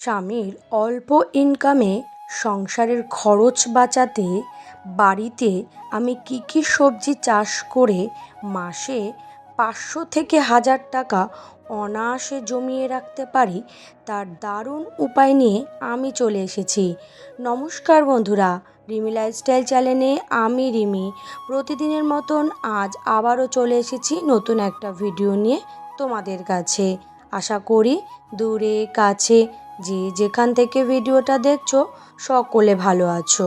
স্বামীর অল্প ইনকামে সংসারের খরচ বাঁচাতে বাড়িতে আমি কি সবজি চাষ করে মাসে ৫০০ থেকে ১০০০ টাকা অনায়াসে জমিয়ে রাখতে পারি তার দারুণ উপায় নিয়ে আমি চলে এসেছি। নমস্কার বন্ধুরা, রিমি লাইফস্টাইল চ্যানেলে আমি রিমি প্রতিদিনের মতন আজ আবারও চলে এসেছি নতুন একটা ভিডিও নিয়ে তোমাদের কাছে। আশা করি দূরে কাছে যে যেখান থেকে ভিডিওটা দেখছো সকলে ভালো আছো,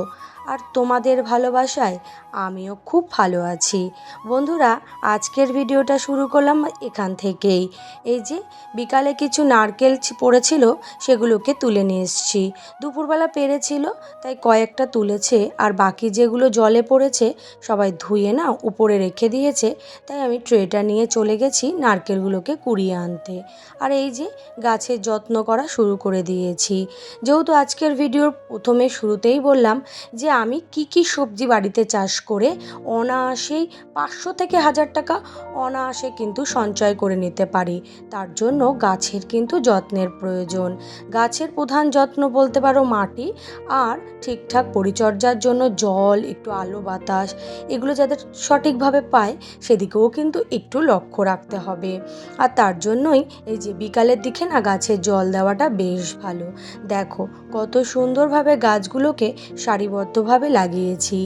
আর তোমাদের ভালোবাসায় আমিও খুব ভালো আছি। বন্ধুরা, আজকের ভিডিওটা শুরু করলাম এখান থেকেই। এই যে বিকালে কিছু নারকেল পড়েছিল, সেগুলোকে তুলে নিয়ে এসেছি। দুপুরবেলা পেরেছিল তাই কয়েকটা তুলেছে, আর বাকি যেগুলো জলে পড়েছে সবাই ধুয়ে না উপরে রেখে দিয়েছে, তাই আমি ট্রেটা নিয়ে চলে গেছি নারকেলগুলোকে কুড়িয়ে আনতে। আর এই যে গাছের যত্ন করা শুরু করে দিয়েছি। যেহেতু আজকের ভিডিওর প্রথমে শুরুতেই বললাম যে আমি কি সবজি বাড়িতে চাষ করে অনায়াসেই ৫০০ থেকে ১০০০ টাকা অনায়াসে কিন্তু সঞ্চয় করে নিতে পারি, তার জন্য গাছের কিন্তু যত্নের প্রয়োজন। গাছের প্রধান যত্ন বলতে পারো মাটি, আর ঠিকঠাক পরিচর্যার জন্য জল, একটু আলো বাতাস এগুলো যাতে সঠিকভাবে পায় সেদিকেও কিন্তু একটু লক্ষ্য রাখতে হবে। আর তার জন্যই এই যে বিকালের দিকে না গাছের জল দেওয়াটা বেশ ভালো। দেখো কত সুন্দরভাবে গাছগুলোকে সারিবদ্ধভাবে লাগিয়েছি।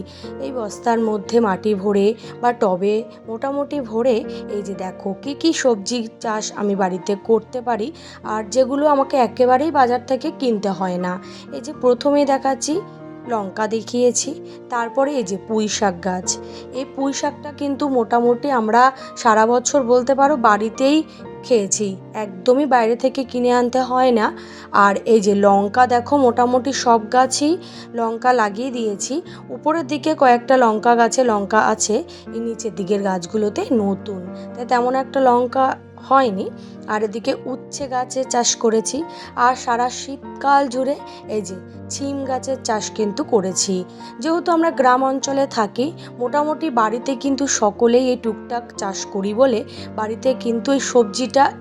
এই বস্তার মধ্যে মাটি ভরে বা টবে মোটামুটি ভরে এই যে দেখো কি সবজি চাষ আমি বাড়িতে করতে পারি, আর যেগুলো আমাকে একেবারেই বাজার থেকে কিনতে হয় না। এই যে প্রথমেই দেখাচ্ছি লঙ্কা দেখিয়েছি, তারপরে এই যে পুঁই শাক গাছ। এই পুঁই শাকটা কিন্তু মোটামুটি আমরা সারা বছর বলতে পারো বাড়িতেই খেয়েছি, একদমই বাইরে থেকে কিনে আনতে হয় না। আর এই যে লঙ্কা দেখো মোটামুটি সব গাছই লঙ্কা লাগিয়ে দিয়েছি। উপরের দিকে কয়েকটা লঙ্কা গাছে লঙ্কা আছে, এই নিচের দিকের গাছগুলোতে নতুন, তাই তেমন একটা লঙ্কা হয়নি। আর এদিকে উচ্ছে গাছের চাষ করেছি, আর সারা শীতকাল জুড়ে এই যে শিম গাছের চাষ কিন্তু করেছি। যেহেতু আমরা গ্রাম অঞ্চলে থাকি, মোটামুটি বাড়িতে কিন্তু সকলেই এই টুকটাক চাষ করি বলে বাড়িতে কিন্তু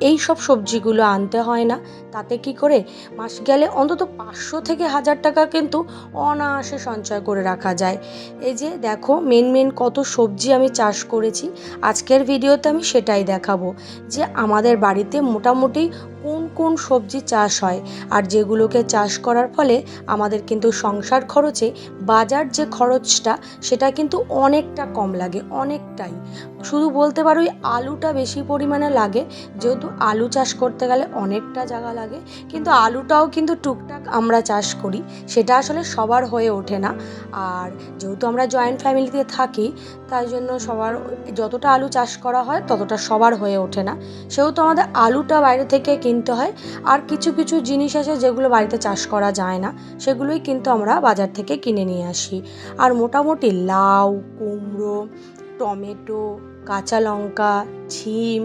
এই সব সবজিগুলো আনতে হয় না। তাতে কি করে মাস গেলে অন্তত ৫০০ থেকে ১০০০ টাকা কিন্তু অনায়াসে সঞ্চয় করে রাখা যায়। এই যে দেখো মেন কত সবজি আমি চাষ করেছি, আজকের ভিডিওতে আমি সেটাই দেখাবো যে আমাদের বাড়িতে মোটামুটি কোন সবজি চাষ হয়, আর যেগুলোকে চাষ করার ফলে আমাদের কিন্তু সংসার খরচে বাজার যে খরচটা সেটা কিন্তু অনেকটা কম লাগে, অনেকটাই। শুধু বলতে পারো ওই আলুটা বেশি পরিমাণে লাগে, যেহেতু আলু চাষ করতে গেলে অনেকটা জায়গা লাগে, কিন্তু আলুটাও কিন্তু টুকটাক আমরা চাষ করি, সেটা আসলে সবার হয়ে ওঠে না। আর যেহেতু আমরা জয়েন্ট ফ্যামিলিতে থাকি, তাই জন্য সবার যতটা আলু চাষ করা হয় ততটা সবার হয়ে ওঠে না, সেহেতু আমাদের আলুটা বাইরে থেকে কিনতে হয়। আর কিছু জিনিস আছে যেগুলো বাড়িতে চাষ করা যায় না, সেগুলোই কিন্তু আমরা বাজার থেকে কিনে নিয়ে আসি। আর মোটামুটি লাউ, কুমড়ো, টমেটো, কাঁচা লঙ্কা, ছিম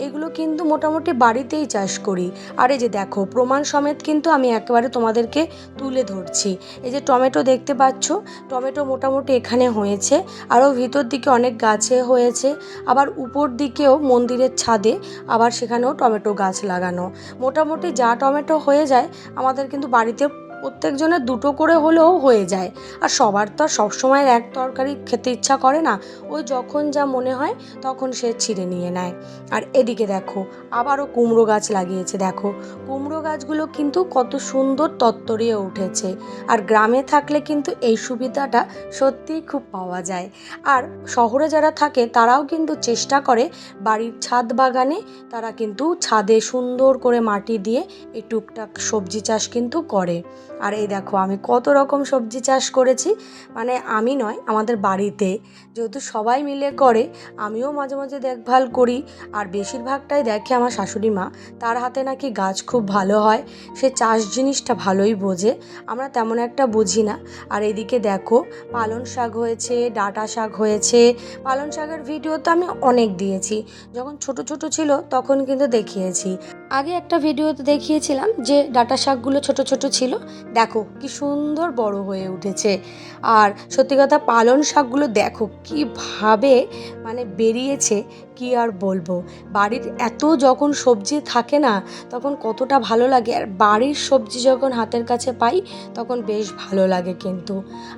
এগুলো কিন্তু মোটামুটি বাড়িতেই চাষ করি। আর এই যে দেখো প্রমাণ সমেত কিন্তু আমি একেবারে তোমাদেরকে তুলে ধরছি। এই যে টমেটো দেখতে পাচ্ছ, টমেটো মোটামুটি এখানে হয়েছে, আরও ভিতর দিকে অনেক গাছে হয়েছে, আবার উপর দিকেও মন্দিরের ছাদে আবার সেখানেও টমেটো গাছ লাগানো। মোটামুটি যা টমেটো হয়ে যায় আমাদের কিন্তু বাড়িতে প্রত্যেকজনের দুটো করে হলেও হয়ে যায়। আর সবার তো আর সবসময় এক তরকারি খেতে ইচ্ছা করে না, ওই যখন যা মনে হয় তখন সে ছিঁড়ে নিয়ে নেয়। আর এদিকে দেখো আবারও কুমড়ো গাছ লাগিয়েছে, দেখো কুমড়ো গাছগুলো কিন্তু কত সুন্দর তত্তরিয়ে উঠেছে। আর গ্রামে থাকলে কিন্তু এই সুবিধাটা সত্যিই খুব পাওয়া যায়। আর শহরে যারা থাকে তারাও কিন্তু চেষ্টা করে বাড়ির ছাদ বাগানে, তারা কিন্তু ছাদে সুন্দর করে মাটি দিয়ে এই টুকটাক সবজি চাষ কিন্তু করে। আর এই দেখো আমি কত রকম সবজি চাষ করেছি, মানে আমি নয়, আমাদের বাড়িতে যেহেতু সবাই মিলে করে, আমিও মাঝে মাঝে দেখভাল করি। আর বেশিরভাগটাই দেখে আমার শাশুড়ি মা, তার হাতে নাকি গাছ খুব ভালো হয়, সে চাষ জিনিসটা ভালোই বোঝে, আমরা তেমন একটা বুঝি না। আর এদিকে দেখো পালং শাক হয়েছে, ডাঁটা শাক হয়েছে। পালং শাকের ভিডিও তো আমি অনেক দিয়েছি, যখন ছোট ছিল তখন কিন্তু দেখিয়েছি। আগে একটা ভিডিওতে দেখিয়েছিলাম যে ডাঁটা শাকগুলো ছোট ছোট ছিল, দেখো কি সুন্দর বড় হয়ে উঠেছে। আর সত্যি কথা পালং শাকগুলো দেখো কীভাবে মানে বেরিয়েছে, কি আর বলবো। বাড়ির এত যখন সবজি থাকে না তখন কতটা ভালো লাগে, আর বাড়ির সবজি যখন হাতের কাছে পাই তখন বেশ ভালো লাগে। কিন্তু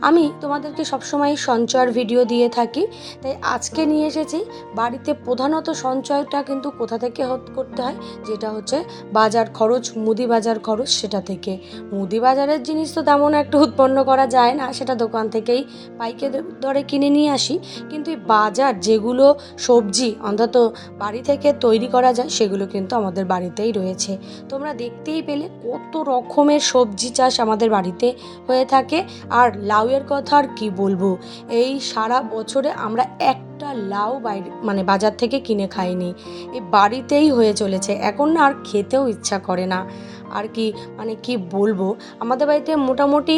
আমি তোমাদেরকে সবসময় সঞ্চয়ের ভিডিও দিয়ে থাকি, তাই আজকে নিয়ে এসেছি বাড়িতে প্রধানত সঞ্চয়টা কিন্তু কোথা থেকে করতে হয়, যেটা হচ্ছে বাজার খরচ, মুদি বাজার খরচ, সেটা থেকে। মুদি বাজারের জিনিস তো তেমন একটা উৎপন্ন করা যায় না, সেটা দোকান থেকেই পাইকারি দরে কিনে নিয়ে আসি। কিন্তু এই বাজার যেগুলো সবজি অন্তত বাড়ি থেকে তৈরি করা যায় সেগুলো কিন্তু আমাদের বাড়িতেই রয়েছে। তোমরা দেখতেই পেলে কত রকমের সবজি চাষ আমাদের বাড়িতে হয়ে থাকে। আর লাউয়ের কথা আর কি বলবো, এই সারা বছরে আমরা একটা লাউ বাইরে মানে বাজার থেকে কিনে খাইনি, এই বাড়িতেই হয়ে চলেছে। এখন না আর খেতেও ইচ্ছা করে না। আর কি মানে কি বলবো, আমাদের বাড়িতে মোটামুটি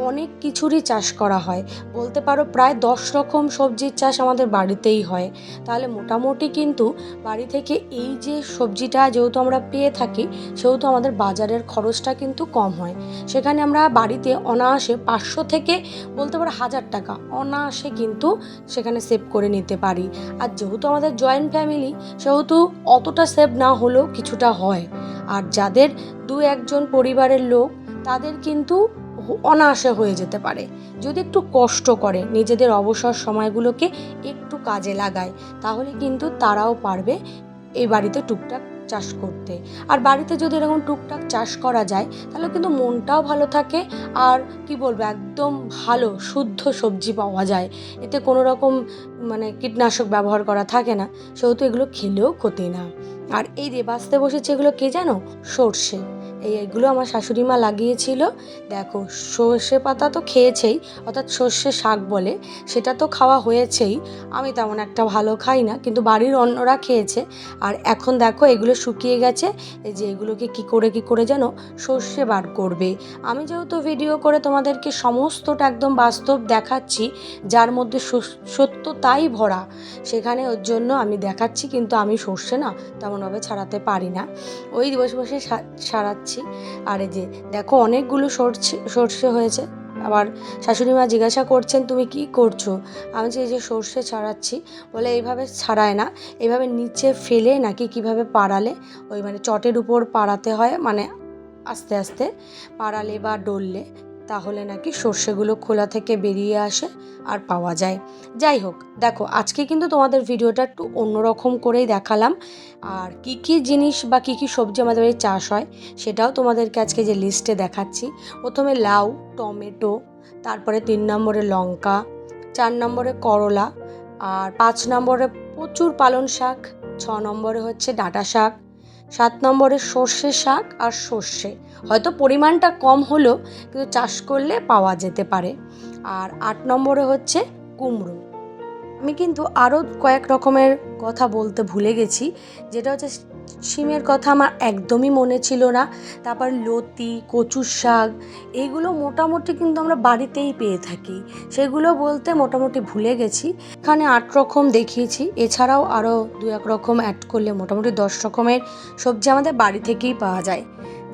অনেক কিছুরই চাষ করা হয়, বলতে পারো প্রায় 10 রকম সবজির চাষ আমাদের বাড়িতেই হয়। তাহলে মোটামুটি কিন্তু বাড়ি থেকে এই যে সবজিটা যেহেতু আমরা পেয়ে থাকি, সেহেতু আমাদের বাজারের খরচটা কিন্তু কম হয়। সেখানে আমরা বাড়িতে অনায়াসে 500 থেকে বলতে পারো 1000 টাকা অনায়াসে কিন্তু সেখানে সেভ করে নিতে পারি। আর যেহেতু আমাদের জয়েন্ট ফ্যামিলি, সেহেতু অতটা সেভ না হলেও কিছুটা হয়। আর যাদের 2-1 জন পরিবারের লোক, তাদের কিন্তু অনায়াসে হয়ে যেতে পারে যদি একটু কষ্ট করে, নিজেদের অবসর সময়গুলোকে একটু কাজে লাগায়, তাহলে কিন্তু তারাও পারবে এই বাড়িতে টুকটাক চাষ করতে। আর বাড়িতে যদি এরকম টুকটাক চাষ করা যায় তাহলে কিন্তু মনটাও ভালো থাকে। আর কি বলবো, একদম ভালো শুদ্ধ সবজি পাওয়া যায়, এতে কোনো রকম মানে কীটনাশক ব্যবহার করা থাকে না, সেহেতু এগুলো খেলেও ক্ষতি না। আর এই যে বাঁচতে বসেছে এগুলো কে জানো, সর্ষে। এইগুলো আমার শাশুড়ি মা লাগিয়েছিল। দেখো সর্ষে পাতা তো খেয়েছেই, অর্থাৎ সর্ষে শাক বলে, সেটা তো খাওয়া হয়েছেই। আমি তেমন একটা ভালো খাই না, কিন্তু বাড়ির অন্যরা খেয়েছে। আর এখন দেখো এগুলো শুকিয়ে গেছে, এই যে এগুলোকে কি করে যেন সর্ষে বার করবে। আমি যেহেতু ভিডিও করে তোমাদেরকে সমস্তটা একদম বাস্তব দেখাচ্ছি, যার মধ্যে সত্যতাই ভরা, সেখানে ওর জন্য আমি দেখাচ্ছি। কিন্তু আমি সর্ষে না তেমনভাবে ছাড়াতে পারি না, ওই বসে বসে সারাচ্ছি। আর এই যে দেখো অনেকগুলো সর্ষে হয়েছে। আবার শাশুড়ি মা জিজ্ঞাসা করছেন তুমি কি করছো, আমি যে এই যে সর্ষে ছাড়াচ্ছি। বলে এইভাবে ছাড়ায় না, এইভাবে নিচে ফেলে নাকি কিভাবে পাড়ালে, ওই মানে চটের উপর পাড়াতে হয়, মানে আস্তে আস্তে পাড়ালে বা ডললে, তাহলে নাকি সর্ষেগুলো খোলা থেকে বেরিয়ে আসে আর পাওয়া যায়। যাই হোক, দেখো আজকে কিন্তু তোমাদের ভিডিওটা একটু অন্যরকম করেই দেখালাম। আর কি কি জিনিস বা কি কি সবজি আমাদের বাড়ি চাষ হয় সেটাও তোমাদেরকে আজকে যে লিস্টে দেখাচ্ছি। প্রথমে লাউ, টমেটো, তারপরে 3 নম্বরে লঙ্কা, 4 নম্বরে করলা, আর 5 নম্বরে প্রচুর পালং শাক, 6 নম্বরে হচ্ছে ডাঁটা শাক, 7 নম্বরে সর্ষে শাক আর সর্ষে, হয়তো পরিমাণটা কম হলেও কিন্তু চাষ করলে পাওয়া যেতে পারে। আর 8 নম্বরে হচ্ছে কুমড়ো। আমি কিন্তু আরও কয়েক রকমের কথা বলতে ভুলে গেছি, যেটা হচ্ছে শিমের কথা আমার একদমই মনে ছিল না। তারপর লতি, কচুর শাক, এইগুলো মোটামুটি কিন্তু আমরা বাড়িতেই পেয়ে থাকি, সেগুলো বলতে মোটামুটি ভুলে গেছি। এখানে 8 রকম দেখিয়েছি, এছাড়াও আরও 2-1 রকম অ্যাড করলে মোটামুটি 10 রকমের সবজি আমাদের বাড়ি থেকেই পাওয়া যায়।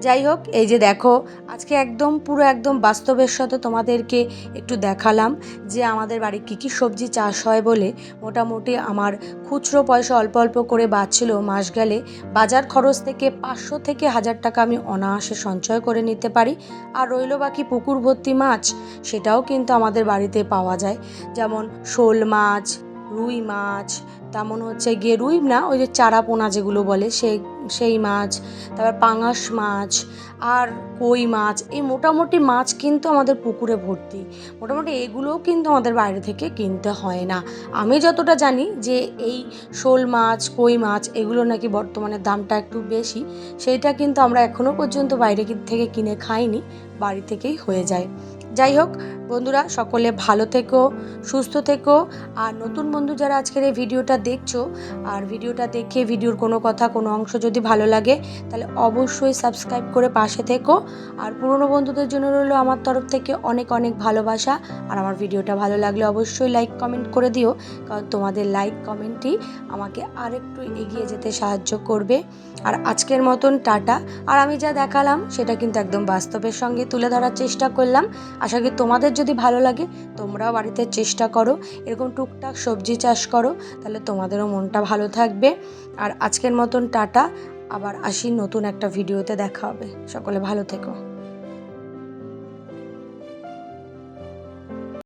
যাই হোক, এই যে দেখো আজকে একদম পুরো একদম বাস্তবের সাথে তোমাদেরকে একটু দেখালাম যে আমাদের বাড়ি কী কী সবজি চাষ হয় বলে মোটামুটি আমার খুচরো পয়সা অল্প অল্প করে বাঁচছিল। মাস গেলে বাজার খরচ থেকে 500 থেকে 1000 টাকা আমি অনায়াসে সঞ্চয় করে নিতে পারি। আর রইল বাকি পুকুর ভর্তি মাছ, সেটাও কিন্তু আমাদের বাড়িতে পাওয়া যায়, যেমন শোল মাছ, রুই মাছ, তেমন হচ্ছে গিয়ে রুই না, ওই যে চারা পোনা যেগুলো বলে সেই মাছ, তারপর পাঙাশ মাছ আর কই মাছ, এই মোটামুটি মাছ কিন্তু আমাদের পুকুরে ভর্তি। মোটামুটি এগুলোও কিন্তু আমাদের বাইরে থেকে কিনতে হয় না। আমি যতটা জানি যে এই শোল মাছ, কই মাছ এগুলো নাকি বর্তমানে দামটা একটু বেশি, সেইটা কিন্তু আমরা এখনও পর্যন্ত বাইরে থেকে কিনে খাইনি, বাড়ি থেকেই হয়ে যায়। যাই হোক বন্ধুরা, সকলে ভালো থেকো, সুস্থ থেকো। আর নতুন বন্ধু যারা আজকের এই ভিডিওটা দেখছো আর ভিডিওটা দেখে ভিডিওর কোনো কথা কোনো অংশ যদি ভালো লাগে তাহলে অবশ্যই সাবস্ক্রাইব করে পাশে থেকো। আর পুরনো বন্ধুদের জন্য রইলো আমার তরফ থেকে অনেক অনেক ভালোবাসা। আর আমার ভিডিওটা ভালো লাগলে অবশ্যই লাইক কমেন্ট করে দিও, কারণ তোমাদের লাইক কমেন্টই আমাকে আরেকটু এগিয়ে যেতে সাহায্য করবে। আর আজকের মতন টাটা। আর আমি যা দেখালাম সেটা কিন্তু একদম বাস্তবের সঙ্গে তুলে ধরার চেষ্টা করলাম। আশা করি তোমাদের যদি ভালো লাগে তোমরাও বাড়িতে চেষ্টা করো, এরকম টুকটাক সবজি চাষ করো, তাহলে তোমাদেরও মনটা ভালো থাকবে। আর আজকের মতন টাটা, আবার আসি নতুন একটা ভিডিওতে দেখা হবে। সকলে ভালো থেকো।